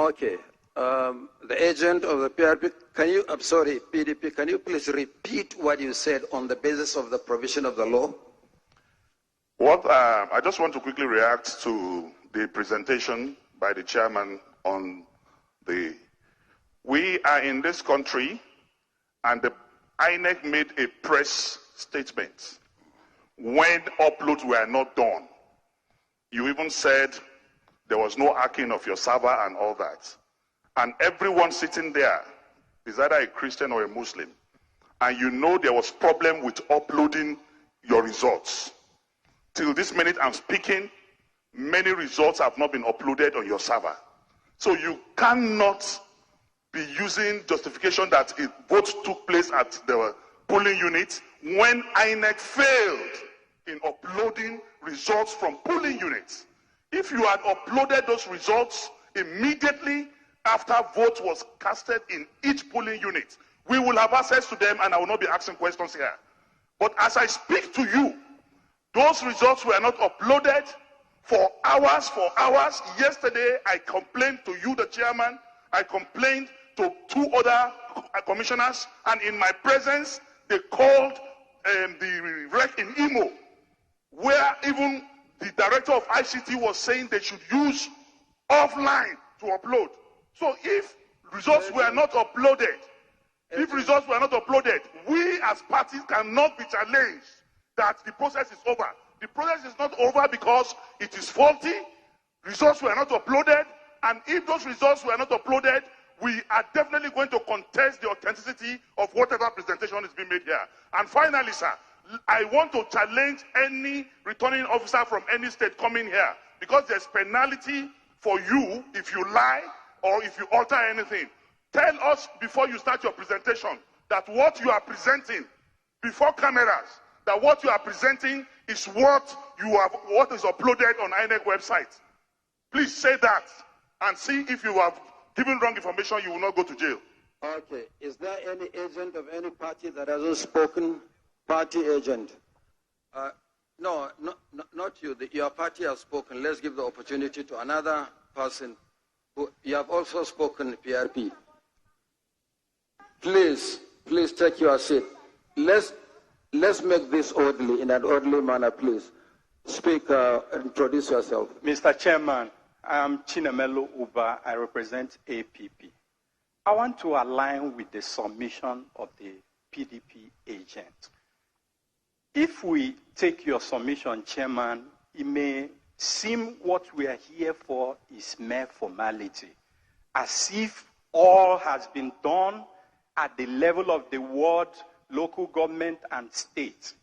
Okay. The agent of the PRP, PDP, can you please repeat what you said on the basis of the provision of the law? I just want to quickly react to the presentation by the chairman on we are in this country, and the INEC made a press statement when uploads were not done. You even said there was no hacking of your server and all that. And everyone sitting there is either a Christian or a Muslim. And you know there was problem with uploading your results. Till this minute I'm speaking, many results have not been uploaded on your server. So you cannot be using justification that votes took place at the polling unit when INEC failed in uploading results from polling units. If you had uploaded those results immediately after vote was casted in each polling unit, we will have access to them and I will not be asking questions here. But as I speak to you, those results were not uploaded for hours. Yesterday, I complained to you, the chairman. I complained to 2 other commissioners, and in my presence, they called the rec in Imo, where even the director of ICT was saying they should use offline to upload. So if results were not uploaded, we as parties cannot be challenged that the process is over. The process is not over because it is faulty. Results were not uploaded, and if those results were not uploaded, we are definitely going to contest the authenticity of whatever presentation is being made here. And finally, sir, I want to challenge any returning officer from any state coming here, because there's penalty for you if you lie or if you alter anything. Tell us before you start your presentation that what you are presenting before cameras, that what you are presenting is what is uploaded on INEC website. Please say that and see if you have given wrong information, you will not go to jail. Okay. Is there any agent of any party that hasn't spoken? Party agent? No, not you. Your party has spoken. Let's give the opportunity to another person. You have also spoken, PRP. Please take your seat. Let's make this orderly, in an orderly manner, please. Speak, introduce yourself. Mr. Chairman, I'm Chinamelo Uba. I represent APP. I want to align with the submission of the PDP agent. If we take your submission, Chairman, it may seem what we are here for is mere formality, as if all has been done at the level of the ward, local government, and state.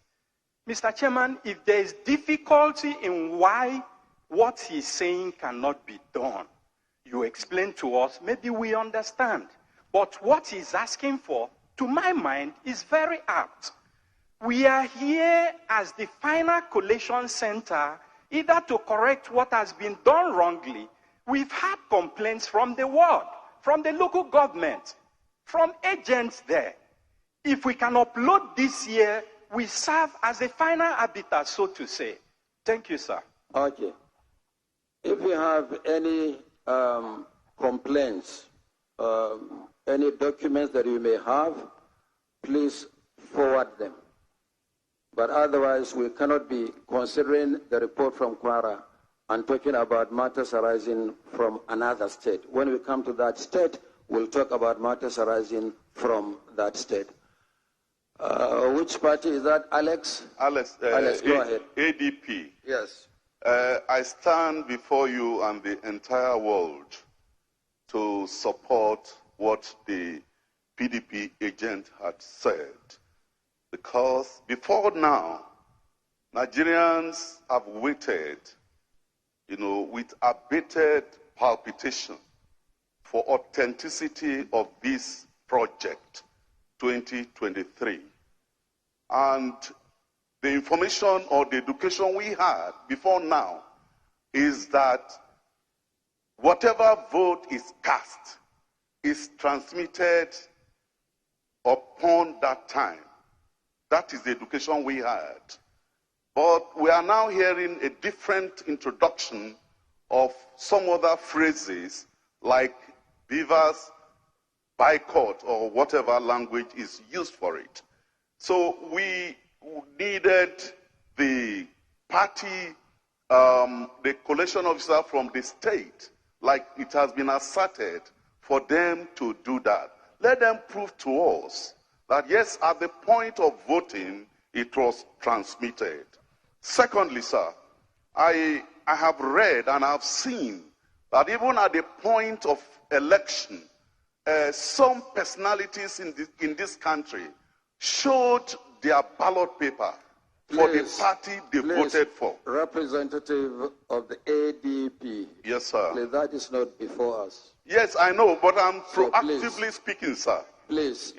Mr. Chairman, if there is difficulty in why what he's saying cannot be done, you explain to us, maybe we understand. But what he's asking for, to my mind, is very apt. We are here as the final collation center, either to correct what has been done wrongly. We've had complaints from the ward, from the local government, from agents there. If we can upload this year, we serve as a final arbiter, so to say. Thank you, sir. Okay. If you have any complaints, any documents that you may have, please forward them. But otherwise, we cannot be considering the report from Kwara and talking about matters arising from another state. When we come to that state, we'll talk about matters arising from that state. Which party is that, Alex? Alex, go ahead. ADP. Yes. I stand before you and the entire world to support what the PDP agent had said. Because before now, Nigerians have waited, with abated palpitation for authenticity of this project, 2023. And the information or the education we had before now is that whatever vote is cast is transmitted upon that time. That is the education we had. But we are now hearing a different introduction of some other phrases like beavers, boycott, or whatever language is used for it. So we needed the party, the collation officer from the state, like it has been asserted, for them to do that. Let them prove to us that yes, at the point of voting, it was transmitted. Secondly, sir, I have read and I've seen that even at the point of election, some personalities in this country showed their ballot paper for the party they voted for. Representative of the ADP. Yes, sir. Please, that is not before us. Yes, I know, but I'm So proactively speaking, sir. Please,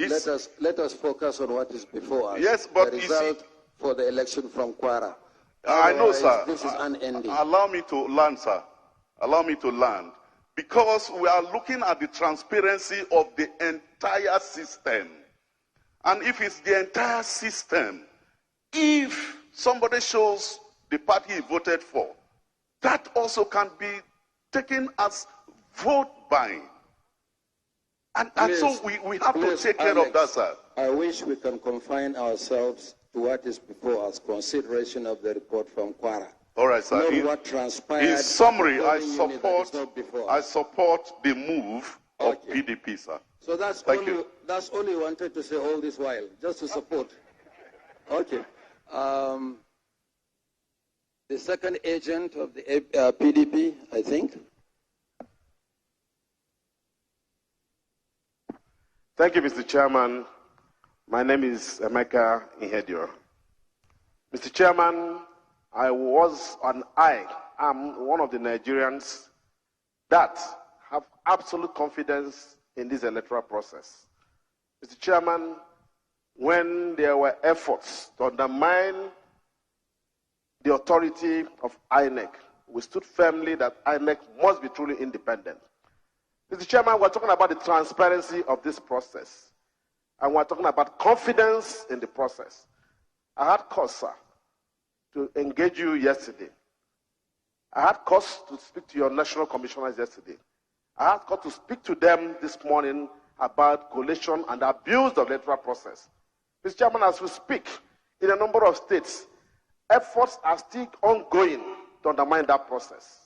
let us focus on what is before us. Yes, but the you result see, for the election from Kwara. I know, Otherwise, sir. This is unending. Allow me to learn, sir. Allow me to learn. Because we are looking at the transparency of the entire system. And if it's the entire system, if somebody shows the party he voted for, that also can be taken as vote buying. And so we have to take care of that, sir. I wish we can confine ourselves to what is before us, consideration of the report from Kwara. All right, sir. Not what transpired. In summary, I support the move of PDP, sir. So that's all you wanted to say all this while, just to support. Okay. The second agent of the PDP, I think. Thank you, Mr. Chairman. My name is Emeka Ihedio. Mr. Chairman, I am one of the Nigerians that have absolute confidence in this electoral process. Mr. Chairman, when there were efforts to undermine the authority of INEC, we stood firmly that INEC must be truly independent. Mr. Chairman, we're talking about the transparency of this process, and we're talking about confidence in the process. I had cause, sir, to engage you yesterday. I had cause to speak to your national commissioners yesterday. I had cause to speak to them this morning about collation and abuse of the electoral process. Mr. Chairman, as we speak, in a number of states, efforts are still ongoing to undermine that process.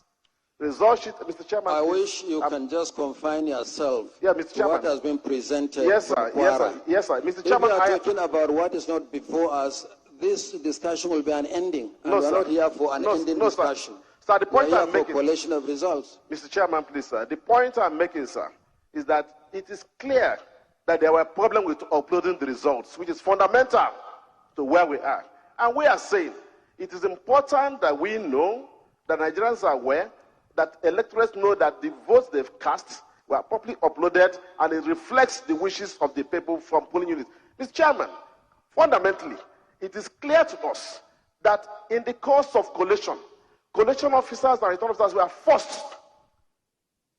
Result sheet, Mr. Chairman. I wish you can just confine yourself Mr. to Chairman. what has been presented. Yes, sir. Yes, sir. Yes, sir. Mr. Chairman, if we are talking about what is not before us, this discussion will be unending. And no, we are sir. not here for an ending discussion. Sir, the point we are I'm here making, for collation of results. Mr. Chairman, please, sir. The point I'm making, sir, is that it is clear that there were problems with uploading the results, which is fundamental to where we are. And we are saying it is important that we know, that Nigerians are aware, that electors know that the votes they've cast were properly uploaded and it reflects the wishes of the people from polling units. Mr. Chairman, fundamentally, it is clear to us that in the course of collation officers and return officers were forced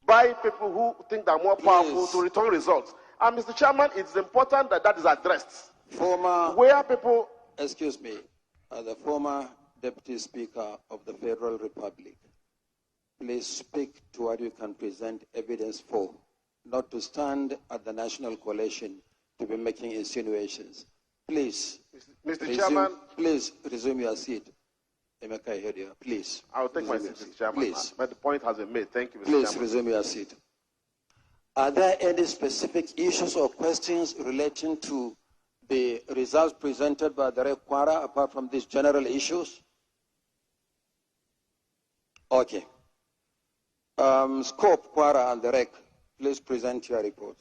by people who think they're more powerful to return results. And Mr. Chairman, it's important that that is addressed. Excuse me, the former Deputy Speaker of the Federal Republic, please speak to what you can present evidence for, not to stand at the National Coalition to be making insinuations. Please, Mr. Chairman, please resume your seat. Emeka Ihedio, please. I'll take my seat, Mr. Chairman. Please. But the point has been made. Thank you, Mr. Please Chairman. resume your seat. Are there any specific issues or questions relating to the results presented by the Rep. Kwara apart from these general issues? Okay. Scope, Kwara, and the REC, please present your report.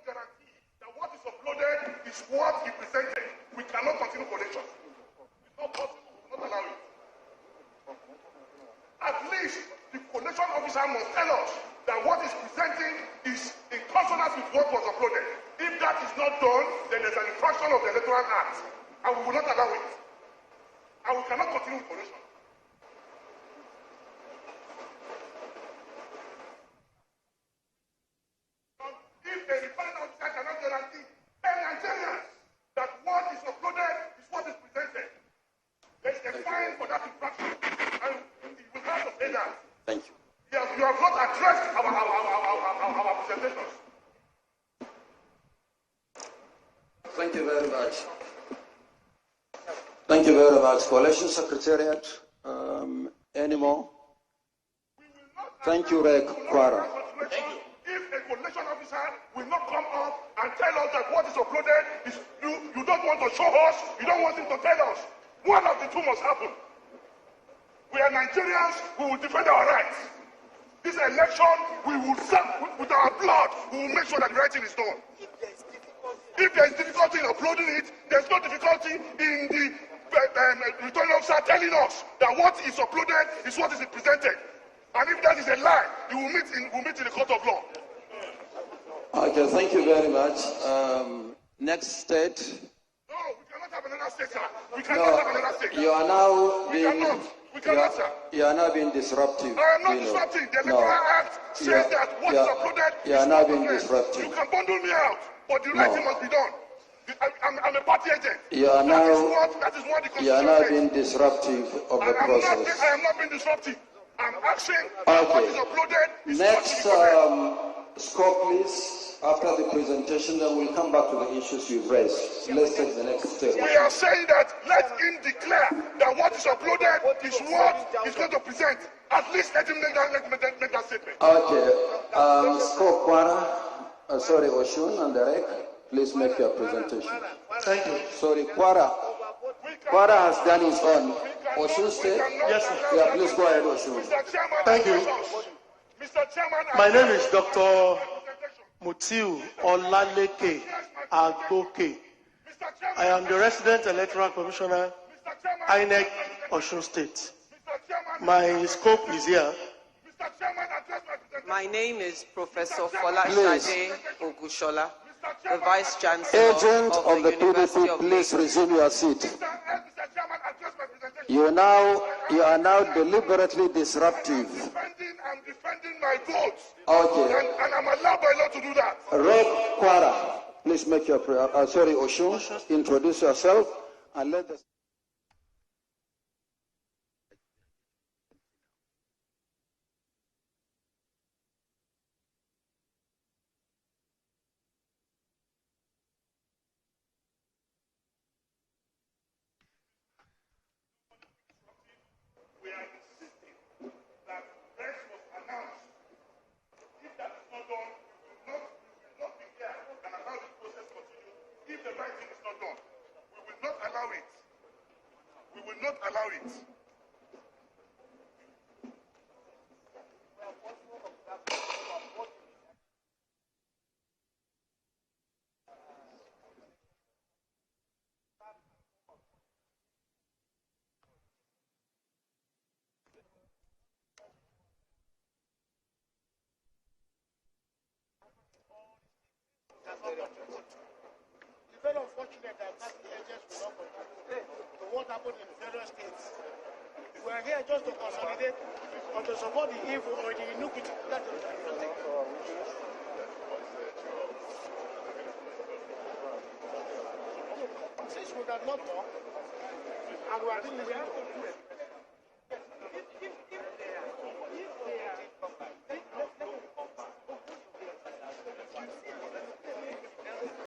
Guarantee that what is uploaded is what he presented. We cannot continue collation. It's not possible. We will not allow it. At least election officer must tell us that what is presenting is in consonance with what was uploaded. If that is not done, then there's an infraction of the Electoral Act, and we will not allow it. And we cannot continue with collation. If a returning officer cannot guarantee 10 Nigerians that what is uploaded is what is presented, there's a fine for that infraction, and it will have to pay that. Thank you. Yes, you have not addressed our presentations. Thank you very much. Thank you very much. Coalition Secretariat, any more? Thank you, Rek Kwara. If a coalition officer will not come up and tell us that what is uploaded is you don't want to show us, you don't want him to tell us. One of the two must happen. We are Nigerians, we will defend our rights. This election, we will serve with our blood, we will make sure that the right thing is done. If there is difficulty in uploading it, there's no difficulty in the returning officer telling us that what is uploaded is what is presented. And if that is a lie, you will meet in the court of law. Okay, thank you very much. Next state. No, we cannot have another state, sir. We cannot have another state. You are now being... We cannot, sir. You are now being disruptive. I am not disrupting. The Electoral Act says that what is uploaded you are now being disruptive. You can bundle me out, but the right thing must be done. I'm a party agent. You are now, that is what the Constitution you are now says. being disruptive of the process. I am not being disruptive. I'm asking what is uploaded is next score, please. After the presentation, then we'll come back to the issues you've raised. Let's take the next step. We are saying that let him declare that what is uploaded is what he's going to present. At least let him make that statement. Okay. Score Kwara, sorry, Oshun and Derek, please make your presentation. Thank you. Sorry, Kwara. Kwara has done his own. Oshun State? Yes, sir. Yeah, please go ahead, Oshun. Thank you. Mr. Chairman, My name is Dr. Mutiu Olaleke Agoke. I am the resident electoral commissioner, INEC, Osun State. My scope is here. My name is Professor Folashade Ogushola, the Vice Chancellor Agent of the University PDP, of please Lagos. resume your seat. You are now deliberately disruptive. I'm defending my votes. Okay. And I'm allowed by law to do that. Rek Kwara, please make your sorry, Oshun, introduce yourself and let the... We are insisting that rest was announced. If that is not done, we will not be here and allow this process continue. If the right thing is not done, we will not allow it. We will not allow it. It's very unfortunate that the agents will not contribute to what happened in various states. We are here just to consolidate or to support the evil or the iniquity that is happening. Since we cannot talk, and we are still listening to